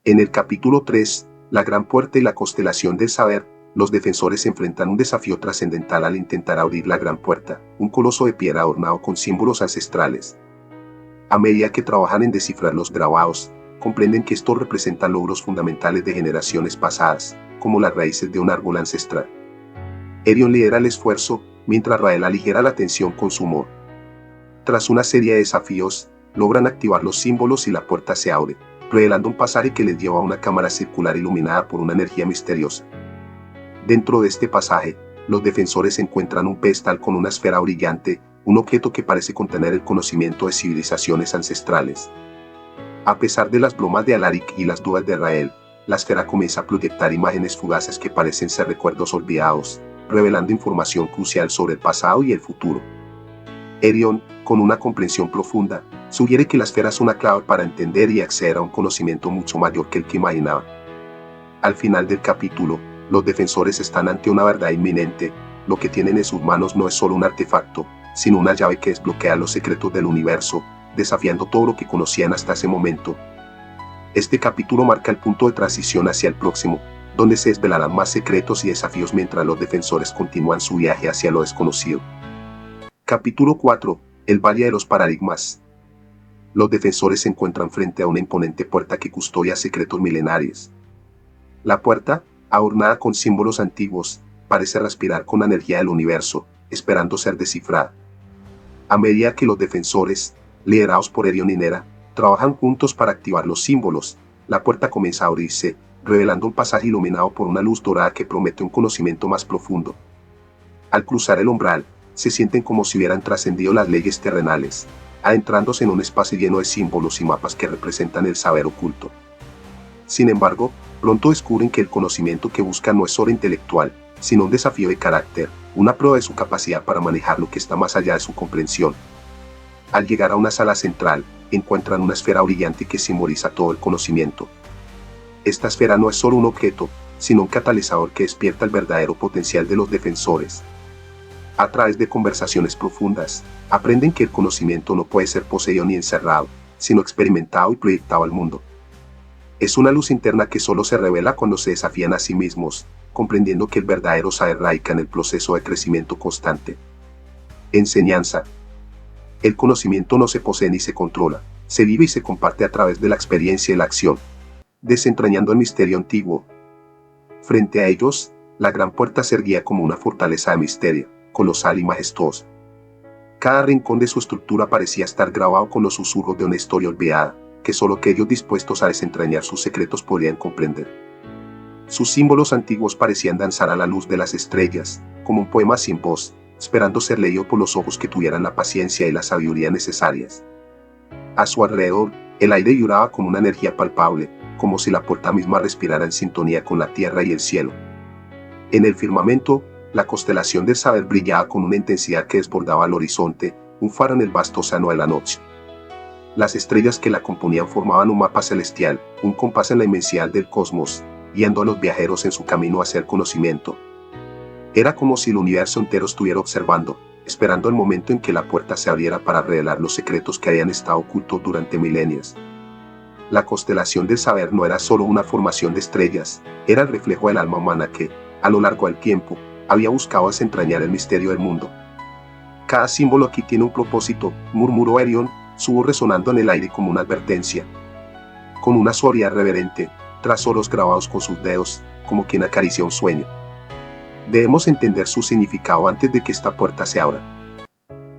En el capítulo 3, La Gran Puerta y la Constelación del Saber, los defensores enfrentan un desafío trascendental al intentar abrir la Gran Puerta, un coloso de piedra adornado con símbolos ancestrales. A medida que trabajan en descifrar los grabados, comprenden que estos representan logros fundamentales de generaciones pasadas, como las raíces de un árbol ancestral. Erion lidera el esfuerzo, mientras Rael aligera la tensión con su humor. Tras una serie de desafíos, logran activar los símbolos y la puerta se abre, revelando un pasaje que les lleva a una cámara circular iluminada por una energía misteriosa. Dentro de este pasaje, los defensores encuentran un pedestal con una esfera brillante, un objeto que parece contener el conocimiento de civilizaciones ancestrales. A pesar de las bromas de Alaric y las dudas de Rael, la esfera comienza a proyectar imágenes fugaces que parecen ser recuerdos olvidados, revelando información crucial sobre el pasado y el futuro. Erion, con una comprensión profunda, sugiere que la esfera es una clave para entender y acceder a un conocimiento mucho mayor que el que imaginaba. Al final del capítulo, los defensores están ante una verdad inminente. Lo que tienen en sus manos no es solo un artefacto, sino una llave que desbloquea los secretos del universo, desafiando todo lo que conocían hasta ese momento. Este capítulo marca el punto de transición hacia el próximo, donde se desvelarán más secretos y desafíos mientras los defensores continúan su viaje hacia lo desconocido. Capítulo 4. El Valle de los Paradigmas. Los defensores se encuentran frente a una imponente puerta que custodia secretos milenarios. La puerta, adornada con símbolos antiguos, parece respirar con la energía del universo, esperando ser descifrada. A medida que los defensores, liderados por Erion y Nera, trabajan juntos para activar los símbolos, la puerta comienza a abrirse, revelando un pasaje iluminado por una luz dorada que promete un conocimiento más profundo. Al cruzar el umbral, se sienten como si hubieran trascendido las leyes terrenales, adentrándose en un espacio lleno de símbolos y mapas que representan el saber oculto. Sin embargo, pronto descubren que el conocimiento que buscan no es solo intelectual, sino un desafío de carácter, una prueba de su capacidad para manejar lo que está más allá de su comprensión. Al llegar a una sala central, encuentran una esfera brillante que simboliza todo el conocimiento. Esta esfera no es solo un objeto, sino un catalizador que despierta el verdadero potencial de los defensores. A través de conversaciones profundas, aprenden que el conocimiento no puede ser poseído ni encerrado, sino experimentado y proyectado al mundo. Es una luz interna que solo se revela cuando se desafían a sí mismos, comprendiendo que el verdadero saber radica en el proceso de crecimiento constante. Enseñanza. El conocimiento no se posee ni se controla, se vive y se comparte a través de la experiencia y la acción, desentrañando el misterio antiguo. Frente a ellos, la gran puerta se erguía como una fortaleza de misterio, colosal y majestuosa. Cada rincón de su estructura parecía estar grabado con los susurros de una historia olvidada, que solo aquellos dispuestos a desentrañar sus secretos podrían comprender. Sus símbolos antiguos parecían danzar a la luz de las estrellas, como un poema sin voz, esperando ser leído por los ojos que tuvieran la paciencia y la sabiduría necesarias. A su alrededor, el aire vibraba con una energía palpable, como si la puerta misma respirara en sintonía con la tierra y el cielo. En el firmamento, la constelación del saber brillaba con una intensidad que desbordaba el horizonte, un faro en el vasto océano de la noche. Las estrellas que la componían formaban un mapa celestial, un compás en la inmensidad del cosmos, guiando a los viajeros en su camino hacia el conocimiento. Era como si el universo entero estuviera observando, esperando el momento en que la puerta se abriera para revelar los secretos que habían estado ocultos durante milenios. La constelación del saber no era solo una formación de estrellas, era el reflejo del alma humana que, a lo largo del tiempo, había buscado desentrañar el misterio del mundo. Cada símbolo aquí tiene un propósito, murmuró Erion, su voz resonando en el aire como una advertencia. Con una suavidad reverente, trazó los grabados con sus dedos, como quien acaricia un sueño. Debemos entender su significado antes de que esta puerta se abra.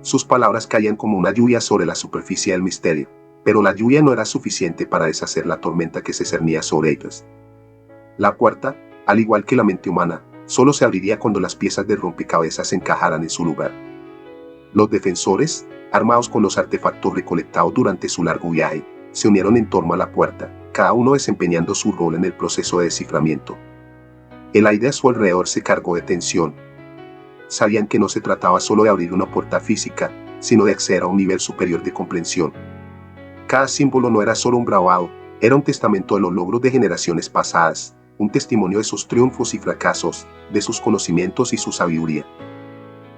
Sus palabras caían como una lluvia sobre la superficie del misterio, pero la lluvia no era suficiente para deshacer la tormenta que se cernía sobre ellos. La puerta, al igual que la mente humana, solo se abriría cuando las piezas del rompecabezas se encajaran en su lugar. Los defensores, armados con los artefactos recolectados durante su largo viaje, se unieron en torno a la puerta, cada uno desempeñando su rol en el proceso de desciframiento. El aire a su alrededor se cargó de tensión. Sabían que no se trataba solo de abrir una puerta física, sino de acceder a un nivel superior de comprensión. Cada símbolo no era solo un grabado, era un testamento de los logros de generaciones pasadas, un testimonio de sus triunfos y fracasos, de sus conocimientos y su sabiduría.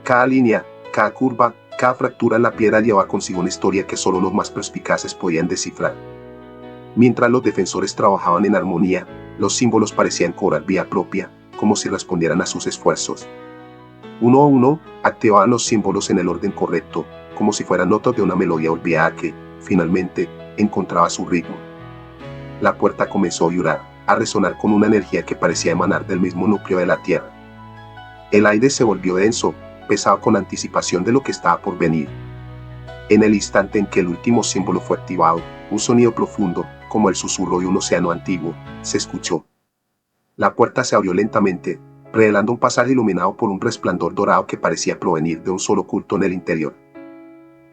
Cada línea, cada curva, cada fractura en la piedra llevaba consigo una historia que solo los más perspicaces podían descifrar. Mientras los defensores trabajaban en armonía, los símbolos parecían cobrar vía propia, como si respondieran a sus esfuerzos. Uno a uno, activaban los símbolos en el orden correcto, como si fueran notas de una melodía olvidada que, finalmente, encontraba su ritmo. La puerta comenzó a vibrar, a resonar con una energía que parecía emanar del mismo núcleo de la Tierra. El aire se volvió denso, pesado con anticipación de lo que estaba por venir. En el instante en que el último símbolo fue activado, un sonido profundo, como el susurro de un océano antiguo, se escuchó. La puerta se abrió lentamente, revelando un pasaje iluminado por un resplandor dorado que parecía provenir de un solo culto en el interior.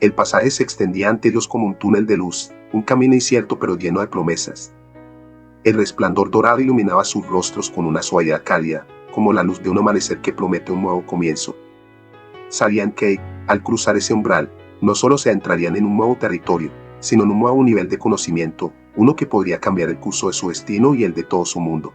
El pasaje se extendía ante ellos como un túnel de luz, un camino incierto pero lleno de promesas. El resplandor dorado iluminaba sus rostros con una suavidad cálida, como la luz de un amanecer que promete un nuevo comienzo. Sabían que, al cruzar ese umbral, no solo se adentrarían en un nuevo territorio, sino en un nuevo nivel de conocimiento, uno que podría cambiar el curso de su destino y el de todo su mundo.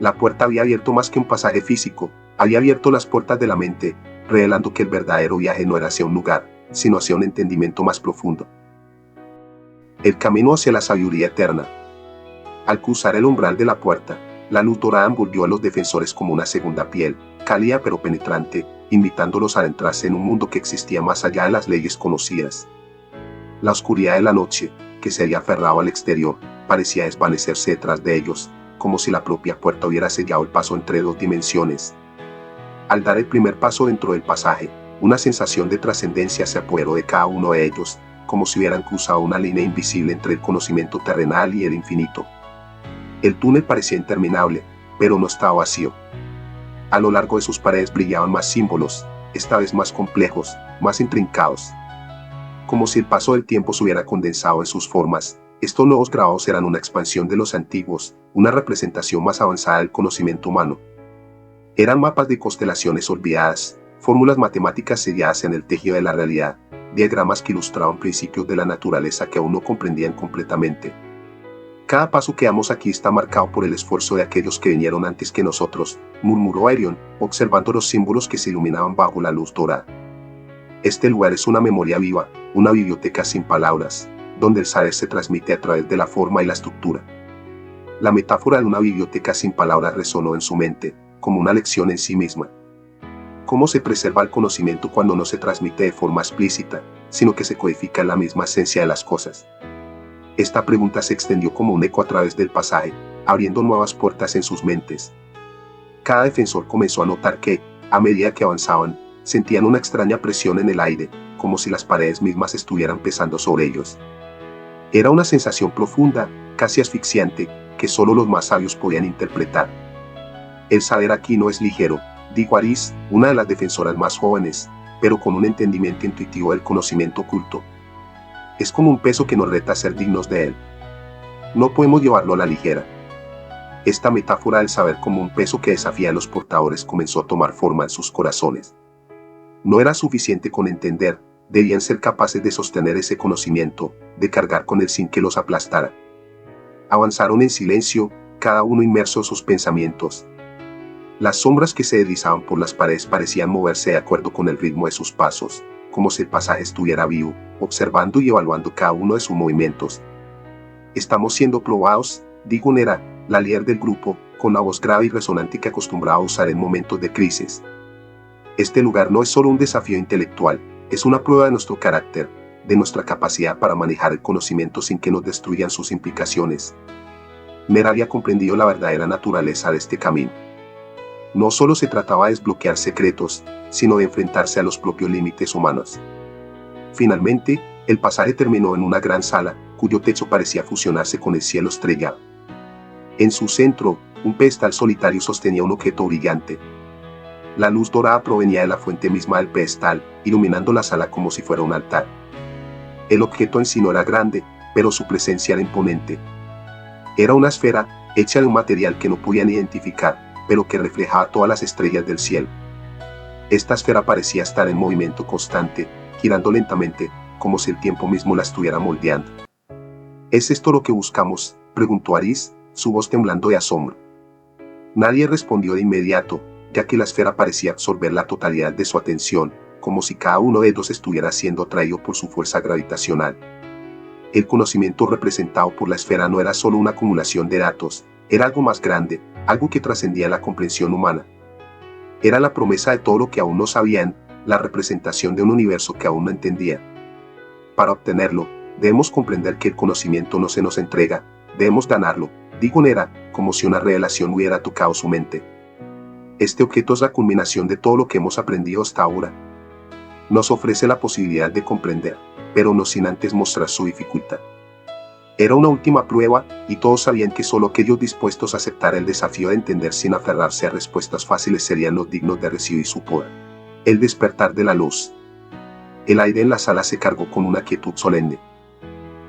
La puerta había abierto más que un pasaje físico, había abierto las puertas de la mente, revelando que el verdadero viaje no era hacia un lugar, sino hacia un entendimiento más profundo. El camino hacia la sabiduría eterna. Al cruzar el umbral de la puerta, la luz dorada envolvió a los defensores como una segunda piel, cálida pero penetrante, invitándolos a adentrarse en un mundo que existía más allá de las leyes conocidas. La oscuridad de la noche, que se había aferrado al exterior, parecía desvanecerse detrás de ellos, como si la propia puerta hubiera sellado el paso entre dos dimensiones. Al dar el primer paso dentro del pasaje, una sensación de trascendencia se apoderó de cada uno de ellos, como si hubieran cruzado una línea invisible entre el conocimiento terrenal y el infinito. El túnel parecía interminable, pero no estaba vacío. A lo largo de sus paredes brillaban más símbolos, esta vez más complejos, más intrincados. Como si el paso del tiempo se hubiera condensado en sus formas, estos nuevos grabados eran una expansión de los antiguos, una representación más avanzada del conocimiento humano. Eran mapas de constelaciones olvidadas, fórmulas matemáticas selladas en el tejido de la realidad, diagramas que ilustraban principios de la naturaleza que aún no comprendían completamente. Cada paso que damos aquí está marcado por el esfuerzo de aquellos que vinieron antes que nosotros, murmuró Aerion, observando los símbolos que se iluminaban bajo la luz dorada. Este lugar es una memoria viva, una biblioteca sin palabras, donde el saber se transmite a través de la forma y la estructura. La metáfora de una biblioteca sin palabras resonó en su mente, como una lección en sí misma. ¿Cómo se preserva el conocimiento cuando no se transmite de forma explícita, sino que se codifica en la misma esencia de las cosas? Esta pregunta se extendió como un eco a través del pasaje, abriendo nuevas puertas en sus mentes. Cada defensor comenzó a notar que, a medida que avanzaban, sentían una extraña presión en el aire, como si las paredes mismas estuvieran pesando sobre ellos. Era una sensación profunda, casi asfixiante, que solo los más sabios podían interpretar. El saber aquí no es ligero, dijo Aris, una de las defensoras más jóvenes, pero con un entendimiento intuitivo del conocimiento oculto. Es como un peso que nos reta a ser dignos de él. No podemos llevarlo a la ligera. Esta metáfora del saber como un peso que desafía a los portadores comenzó a tomar forma en sus corazones. No era suficiente con entender, debían ser capaces de sostener ese conocimiento, de cargar con él sin que los aplastara. Avanzaron en silencio, cada uno inmerso en sus pensamientos. Las sombras que se deslizaban por las paredes parecían moverse de acuerdo con el ritmo de sus pasos, como si el pasaje estuviera vivo, observando y evaluando cada uno de sus movimientos. Estamos siendo probados, dijo Nera, la líder del grupo, con la voz grave y resonante que acostumbraba a usar en momentos de crisis. Este lugar no es solo un desafío intelectual, es una prueba de nuestro carácter, de nuestra capacidad para manejar el conocimiento sin que nos destruyan sus implicaciones. Nera había comprendido la verdadera naturaleza de este camino. No solo se trataba de desbloquear secretos, sino de enfrentarse a los propios límites humanos. Finalmente, el pasaje terminó en una gran sala, cuyo techo parecía fusionarse con el cielo estrellado. En su centro, un pedestal solitario sostenía un objeto brillante. La luz dorada provenía de la fuente misma del pedestal, iluminando la sala como si fuera un altar. El objeto en sí no era grande, pero su presencia era imponente. Era una esfera, hecha de un material que no podían identificar, pero que reflejaba todas las estrellas del cielo. Esta esfera parecía estar en movimiento constante, girando lentamente, como si el tiempo mismo la estuviera moldeando. ¿Es esto lo que buscamos?, preguntó Aris, su voz temblando de asombro. Nadie respondió de inmediato, ya que la esfera parecía absorber la totalidad de su atención, como si cada uno de ellos estuviera siendo atraído por su fuerza gravitacional. El conocimiento representado por la esfera no era solo una acumulación de datos, era algo más grande, algo que trascendía la comprensión humana. Era la promesa de todo lo que aún no sabían, la representación de un universo que aún no entendía. Para obtenerlo, debemos comprender que el conocimiento no se nos entrega, debemos ganarlo, dijo Nera, como si una revelación hubiera tocado su mente. Este objeto es la culminación de todo lo que hemos aprendido hasta ahora. Nos ofrece la posibilidad de comprender, pero no sin antes mostrar su dificultad. Era una última prueba, y todos sabían que solo aquellos dispuestos a aceptar el desafío de entender sin aferrarse a respuestas fáciles serían los dignos de recibir su poder. El despertar de la luz. El aire en la sala se cargó con una quietud solemne.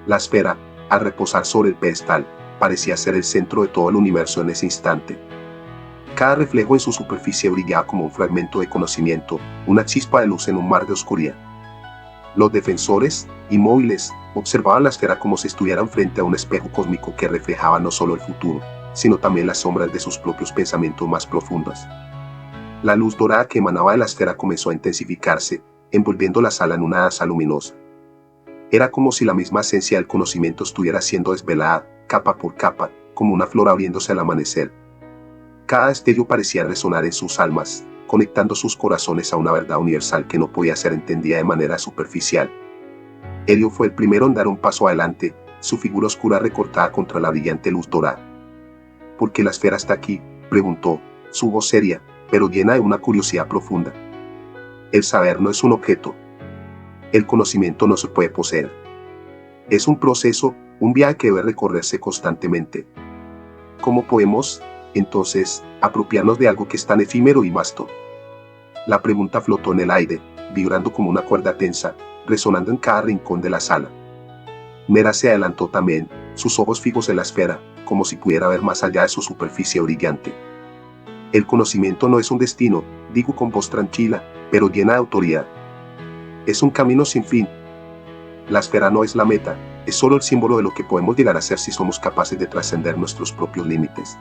La esfera, al reposar sobre el pedestal, parecía ser el centro de todo el universo en ese instante. Cada reflejo en su superficie brillaba como un fragmento de conocimiento, una chispa de luz en un mar de oscuridad. Los defensores, inmóviles, observaban la esfera como si estuvieran frente a un espejo cósmico que reflejaba no solo el futuro, sino también las sombras de sus propios pensamientos más profundos. La luz dorada que emanaba de la esfera comenzó a intensificarse, envolviendo la sala en una danza luminosa. Era como si la misma esencia del conocimiento estuviera siendo desvelada, capa por capa, como una flor abriéndose al amanecer. Cada destello parecía resonar en sus almas, conectando sus corazones a una verdad universal que no podía ser entendida de manera superficial. Helio fue el primero en dar un paso adelante, su figura oscura recortada contra la brillante luz dorada. ¿Por qué la esfera está aquí?, preguntó, su voz seria, pero llena de una curiosidad profunda. El saber no es un objeto. El conocimiento no se puede poseer. Es un proceso, un viaje que debe recorrerse constantemente. ¿Cómo podemos, entonces, apropiarnos de algo que es tan efímero y vasto? La pregunta flotó en el aire, vibrando como una cuerda tensa, resonando en cada rincón de la sala. Nera se adelantó también, sus ojos fijos en la esfera, como si pudiera ver más allá de su superficie brillante. El conocimiento no es un destino, dijo con voz tranquila, pero llena de autoridad. Es un camino sin fin. La esfera no es la meta, es solo el símbolo de lo que podemos llegar a ser si somos capaces de trascender nuestros propios límites.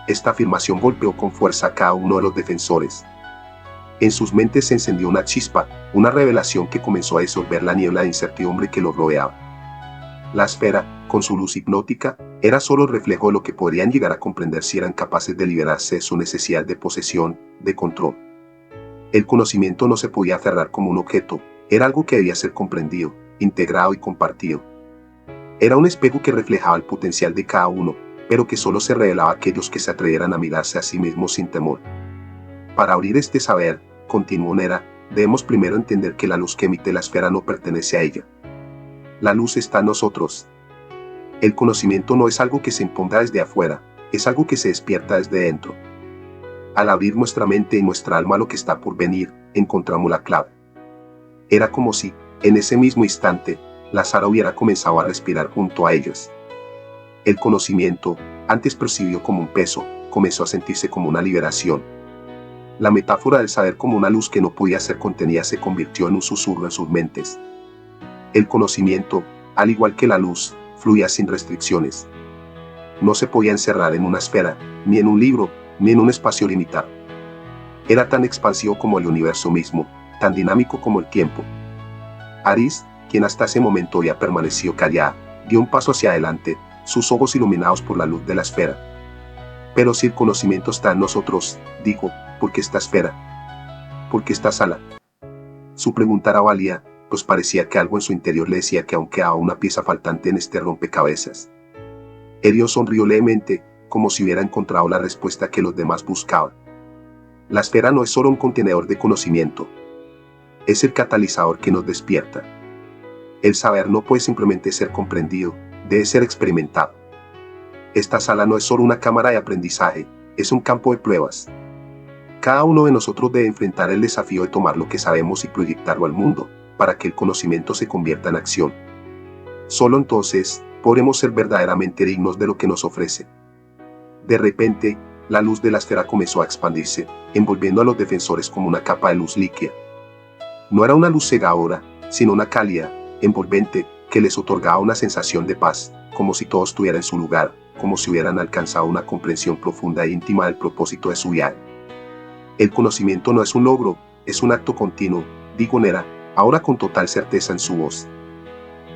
Esta afirmación golpeó con fuerza a cada uno de los defensores. En sus mentes se encendió una chispa, una revelación que comenzó a disolver la niebla de incertidumbre que los rodeaba. La esfera, con su luz hipnótica, era solo el reflejo de lo que podrían llegar a comprender si eran capaces de liberarse de su necesidad de posesión, de control. El conocimiento no se podía aferrar como un objeto, era algo que debía ser comprendido, integrado y compartido. Era un espejo que reflejaba el potencial de cada uno, pero que solo se revelaba a aquellos que se atrevieran a mirarse a sí mismos sin temor. Para abrir este saber, continuó Nera, debemos primero entender que la luz que emite la esfera no pertenece a ella. La luz está en nosotros. El conocimiento no es algo que se imponga desde afuera, es algo que se despierta desde dentro. Al abrir nuestra mente y nuestra alma a lo que está por venir, encontramos la clave. Era como si, en ese mismo instante, la sala hubiera comenzado a respirar junto a ellos. El conocimiento, antes percibido como un peso, comenzó a sentirse como una liberación. La metáfora del saber como una luz que no podía ser contenida se convirtió en un susurro en sus mentes. El conocimiento, al igual que la luz, fluía sin restricciones. No se podía encerrar en una esfera, ni en un libro, ni en un espacio limitado. Era tan expansivo como el universo mismo, tan dinámico como el tiempo. Aris, quien hasta ese momento había permanecido callada, dio un paso hacia adelante, sus ojos iluminados por la luz de la esfera. Pero si el conocimiento está en nosotros, dijo, ¿por qué esta esfera? ¿Por qué esta sala? Su pregunta era válida, pues parecía que algo en su interior le decía que aún quedaba una pieza faltante en este rompecabezas. Helio sonrió levemente, como si hubiera encontrado la respuesta que los demás buscaban. La esfera no es solo un contenedor de conocimiento. Es el catalizador que nos despierta. El saber no puede simplemente ser comprendido, debe ser experimentado. Esta sala no es solo una cámara de aprendizaje, es un campo de pruebas. Cada uno de nosotros debe enfrentar el desafío de tomar lo que sabemos y proyectarlo al mundo, para que el conocimiento se convierta en acción. Solo entonces, podremos ser verdaderamente dignos de lo que nos ofrece. De repente, la luz de la esfera comenzó a expandirse, envolviendo a los defensores como una capa de luz líquida. No era una luz cegadora, sino una cálida, envolvente, que les otorgaba una sensación de paz, como si todo estuviera en su lugar, como si hubieran alcanzado una comprensión profunda e íntima del propósito de su viaje. El conocimiento no es un logro, es un acto continuo, dijo Nera, ahora con total certeza en su voz.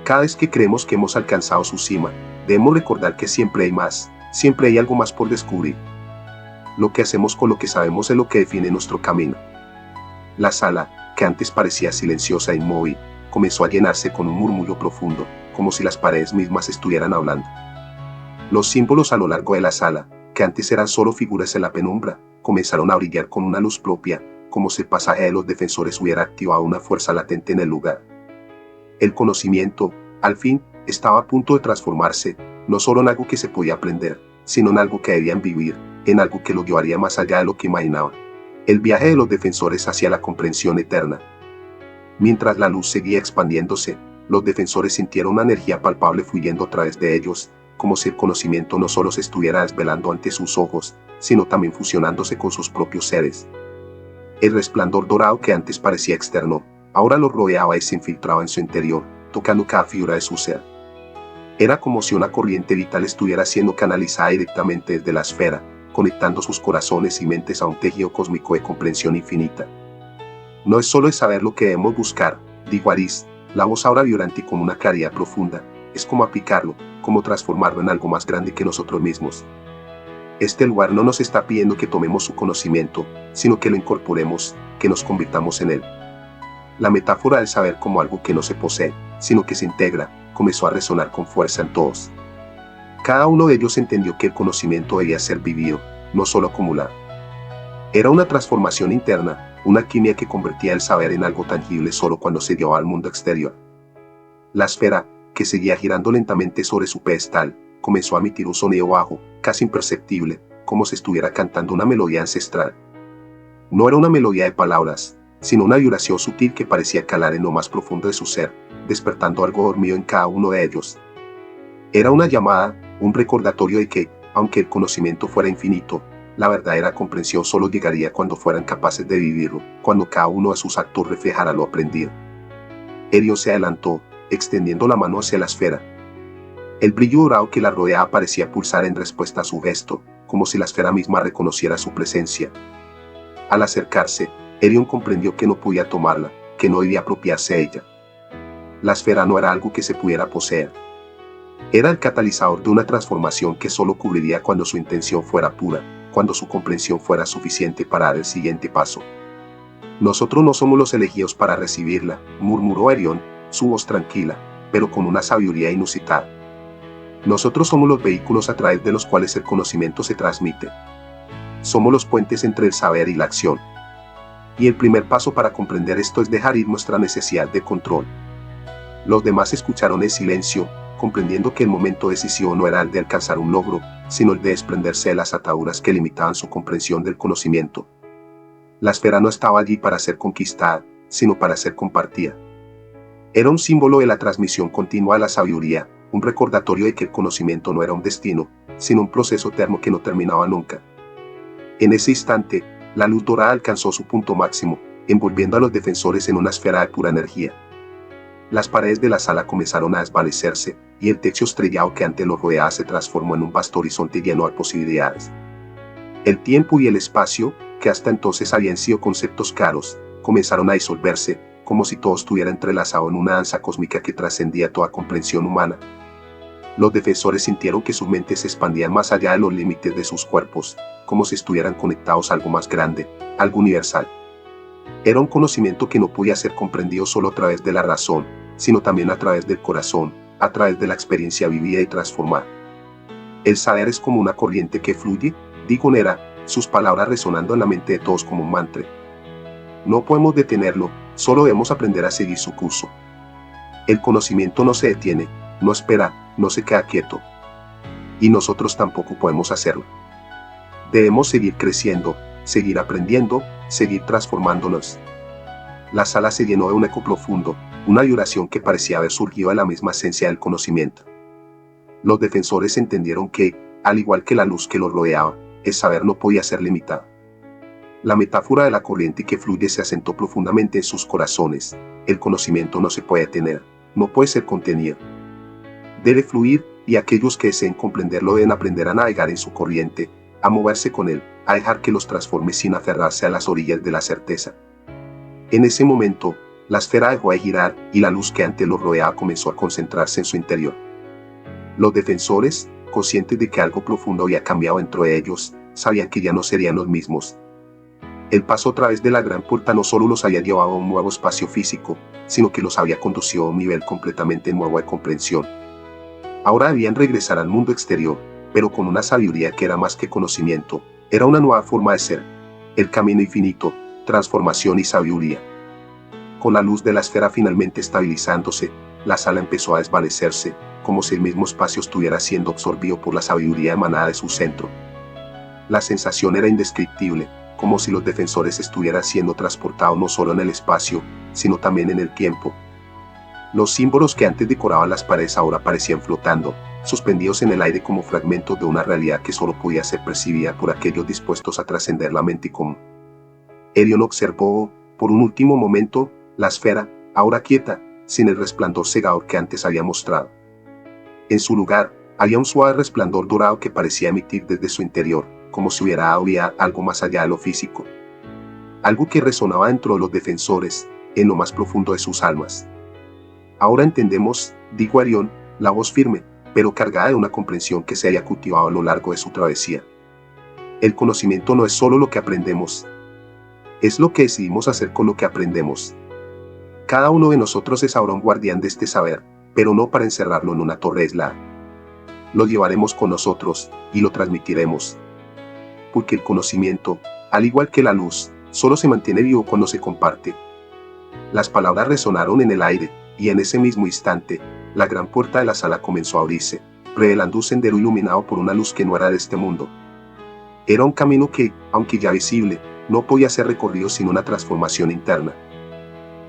Cada vez que creemos que hemos alcanzado su cima, debemos recordar que siempre hay más, siempre hay algo más por descubrir. Lo que hacemos con lo que sabemos es lo que define nuestro camino. La sala, que antes parecía silenciosa e inmóvil, comenzó a llenarse con un murmullo profundo, como si las paredes mismas estuvieran hablando. Los símbolos a lo largo de la sala, que antes eran solo figuras en la penumbra, comenzaron a brillar con una luz propia, como si el pasaje de los defensores hubiera activado una fuerza latente en el lugar. El conocimiento, al fin, estaba a punto de transformarse, no solo en algo que se podía aprender, sino en algo que debían vivir, en algo que lo llevaría más allá de lo que imaginaban. El viaje de los defensores hacia la comprensión eterna. Mientras la luz seguía expandiéndose, los defensores sintieron una energía palpable fluyendo a través de ellos, como si el conocimiento no solo se estuviera desvelando ante sus ojos, sino también fusionándose con sus propios seres. El resplandor dorado que antes parecía externo, ahora los rodeaba y se infiltraba en su interior, tocando cada fibra de su ser. Era como si una corriente vital estuviera siendo canalizada directamente desde la esfera, conectando sus corazones y mentes a un tejido cósmico de comprensión infinita. No es solo el saber lo que debemos buscar, dijo Aris, la voz ahora vibrante y con una claridad profunda, es como aplicarlo, como transformarlo en algo más grande que nosotros mismos. Este lugar no nos está pidiendo que tomemos su conocimiento, sino que lo incorporemos, que nos convirtamos en él. La metáfora del saber como algo que no se posee, sino que se integra, comenzó a resonar con fuerza en todos. Cada uno de ellos entendió que el conocimiento debía ser vivido, no solo acumulado. Era una transformación interna, una alquimia que convertía el saber en algo tangible solo cuando se llevaba al mundo exterior. La esfera, que seguía girando lentamente sobre su pedestal, comenzó a emitir un sonido bajo, casi imperceptible, como si estuviera cantando una melodía ancestral. No era una melodía de palabras, sino una vibración sutil que parecía calar en lo más profundo de su ser, despertando algo dormido en cada uno de ellos. Era una llamada, un recordatorio de que, aunque el conocimiento fuera infinito, la verdadera comprensión solo llegaría cuando fueran capaces de vivirlo, cuando cada uno de sus actos reflejara lo aprendido. Erion se adelantó, extendiendo la mano hacia la esfera. El brillo dorado que la rodeaba parecía pulsar en respuesta a su gesto, como si la esfera misma reconociera su presencia. Al acercarse, Erion comprendió que no podía tomarla, que no debía apropiarse de ella. La esfera no era algo que se pudiera poseer. Era el catalizador de una transformación que solo cubriría cuando su intención fuera pura, cuando su comprensión fuera suficiente para dar el siguiente paso. Nosotros no somos los elegidos para recibirla, murmuró Erion, su voz tranquila, pero con una sabiduría inusitada. Nosotros somos los vehículos a través de los cuales el conocimiento se transmite. Somos los puentes entre el saber y la acción. Y el primer paso para comprender esto es dejar ir nuestra necesidad de control. Los demás escucharon en silencio, comprendiendo que el momento decisivo no era el de alcanzar un logro, sino el de desprenderse de las ataduras que limitaban su comprensión del conocimiento. La esfera no estaba allí para ser conquistada, sino para ser compartida. Era un símbolo de la transmisión continua de la sabiduría, un recordatorio de que el conocimiento no era un destino, sino un proceso eterno que no terminaba nunca. En ese instante, la luz dorada alcanzó su punto máximo, envolviendo a los defensores en una esfera de pura energía. Las paredes de la sala comenzaron a desvanecerse, y el techo estrellado que antes los rodeaba se transformó en un vasto horizonte lleno de posibilidades. El tiempo y el espacio, que hasta entonces habían sido conceptos caros, comenzaron a disolverse, como si todo estuviera entrelazado en una danza cósmica que trascendía toda comprensión humana. Los defensores sintieron que sus mentes se expandían más allá de los límites de sus cuerpos, como si estuvieran conectados a algo más grande, algo universal. Era un conocimiento que no podía ser comprendido solo a través de la razón, sino también a través del corazón, a través de la experiencia vivida y transformada. El saber es como una corriente que fluye, dijo Nera, sus palabras resonando en la mente de todos como un mantra. No podemos detenerlo, solo debemos aprender a seguir su curso. El conocimiento no se detiene, no espera, no se queda quieto. Y nosotros tampoco podemos hacerlo. Debemos seguir creciendo, seguir aprendiendo, seguir transformándonos. La sala se llenó de un eco profundo, una vibración que parecía haber surgido de la misma esencia del conocimiento. Los defensores entendieron que, al igual que la luz que los rodeaba, el saber no podía ser limitado. La metáfora de la corriente que fluye se asentó profundamente en sus corazones. El conocimiento no se puede detener, no puede ser contenido. Debe fluir, y aquellos que deseen comprenderlo deben aprender a navegar en su corriente, a moverse con él, a dejar que los transforme sin aferrarse a las orillas de la certeza. En ese momento, La esfera dejó de girar y la luz que antes lo rodeaba comenzó a concentrarse en su interior. Los defensores, conscientes de que algo profundo había cambiado dentro de ellos, sabían que ya no serían los mismos. El paso a través de la gran puerta no solo los había llevado a un nuevo espacio físico, sino que los había conducido a un nivel completamente nuevo de comprensión. Ahora debían regresar al mundo exterior, pero con una sabiduría que era más que conocimiento, era una nueva forma de ser. El camino infinito, transformación y sabiduría. Con la luz de la esfera finalmente estabilizándose, la sala empezó a desvanecerse, como si el mismo espacio estuviera siendo absorbido por la sabiduría emanada de su centro. La sensación era indescriptible, como si los defensores estuvieran siendo transportados no solo en el espacio, sino también en el tiempo. Los símbolos que antes decoraban las paredes ahora parecían flotando, suspendidos en el aire como fragmentos de una realidad que solo podía ser percibida por aquellos dispuestos a trascender la mente común. Erion observó, por un último momento, la esfera, ahora quieta, sin el resplandor cegador que antes había mostrado. En su lugar, había un suave resplandor dorado que parecía emitir desde su interior, como si había algo más allá de lo físico. Algo que resonaba dentro de los defensores, en lo más profundo de sus almas. Ahora entendemos, dijo Erion, la voz firme, pero cargada de una comprensión que se haya cultivado a lo largo de su travesía. El conocimiento no es solo lo que aprendemos, es lo que decidimos hacer con lo que aprendemos. Cada uno de nosotros es ahora un guardián de este saber, pero no para encerrarlo en una torre aislada. Lo llevaremos con nosotros, y lo transmitiremos. Porque el conocimiento, al igual que la luz, solo se mantiene vivo cuando se comparte. Las palabras resonaron en el aire, y en ese mismo instante, la gran puerta de la sala comenzó a abrirse, revelando un sendero iluminado por una luz que no era de este mundo. Era un camino que, aunque ya visible, no podía ser recorrido sin una transformación interna.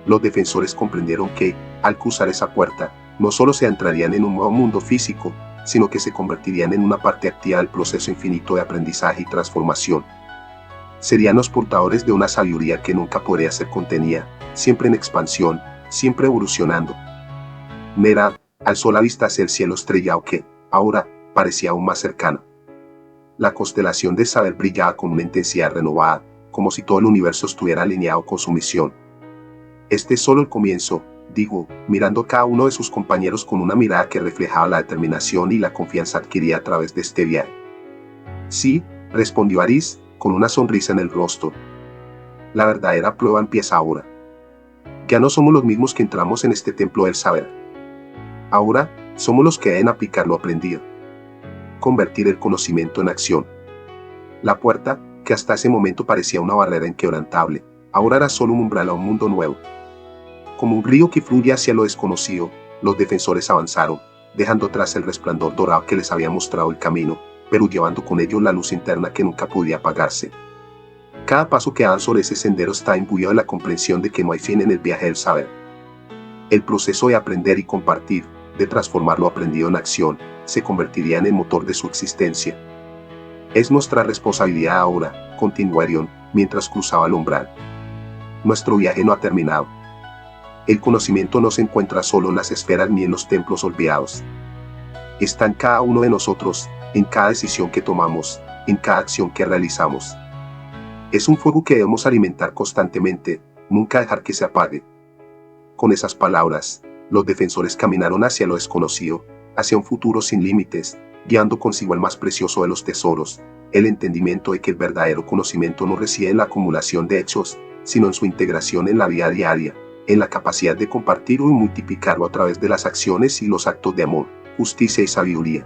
Los defensores comprendieron que, al cruzar esa puerta, no solo se entrarían en un nuevo mundo físico, sino que se convertirían en una parte activa del proceso infinito de aprendizaje y transformación. Serían los portadores de una sabiduría que nunca podría ser contenida, siempre en expansión, siempre evolucionando. Mera alzó la vista hacia el cielo estrellado que, ahora, parecía aún más cercano. La constelación de saber brillaba con una intensidad renovada, como si todo el universo estuviera alineado con su misión. Este es solo el comienzo, dijo, mirando a cada uno de sus compañeros con una mirada que reflejaba la determinación y la confianza adquirida a través de este viaje. Sí, respondió Aris, con una sonrisa en el rostro. La verdadera prueba empieza ahora. Ya no somos los mismos que entramos en este templo del saber. Ahora, somos los que deben aplicar lo aprendido. Convertir el conocimiento en acción. La puerta, que hasta ese momento parecía una barrera inquebrantable, ahora era solo un umbral a un mundo nuevo. Como un río que fluye hacia lo desconocido, los defensores avanzaron, dejando atrás el resplandor dorado que les había mostrado el camino, pero llevando con ellos la luz interna que nunca podía apagarse. Cada paso que daban sobre ese sendero está imbuido de la comprensión de que no hay fin en el viaje del saber. El proceso de aprender y compartir, de transformar lo aprendido en acción, se convertiría en el motor de su existencia. Es nuestra responsabilidad ahora, continuó Erion, mientras cruzaba el umbral. Nuestro viaje no ha terminado. El conocimiento no se encuentra solo en las esferas ni en los templos olvidados. Está en cada uno de nosotros, en cada decisión que tomamos, en cada acción que realizamos. Es un fuego que debemos alimentar constantemente, nunca dejar que se apague. Con esas palabras, los defensores caminaron hacia lo desconocido, hacia un futuro sin límites, guiando consigo el más precioso de los tesoros, el entendimiento de que el verdadero conocimiento no reside en la acumulación de hechos, sino en su integración en la vida diaria, en la capacidad de compartirlo y multiplicarlo a través de las acciones y los actos de amor, justicia y sabiduría.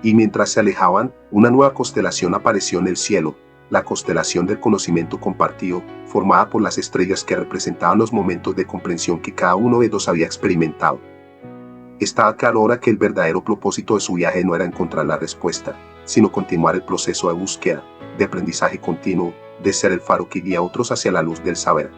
Y mientras se alejaban, una nueva constelación apareció en el cielo, la constelación del conocimiento compartido, formada por las estrellas que representaban los momentos de comprensión que cada uno de ellos había experimentado. Estaba claro ahora que el verdadero propósito de su viaje no era encontrar la respuesta, sino continuar el proceso de búsqueda, de aprendizaje continuo, de ser el faro que guía a otros hacia la luz del saber.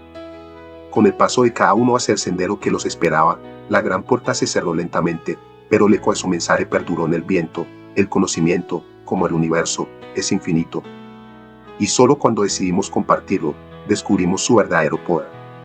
Con el paso de cada uno hacia el sendero que los esperaba, la gran puerta se cerró lentamente, pero el eco de su mensaje perduró en el viento. El conocimiento, como el universo, es infinito. Y solo cuando decidimos compartirlo, descubrimos su verdadero poder.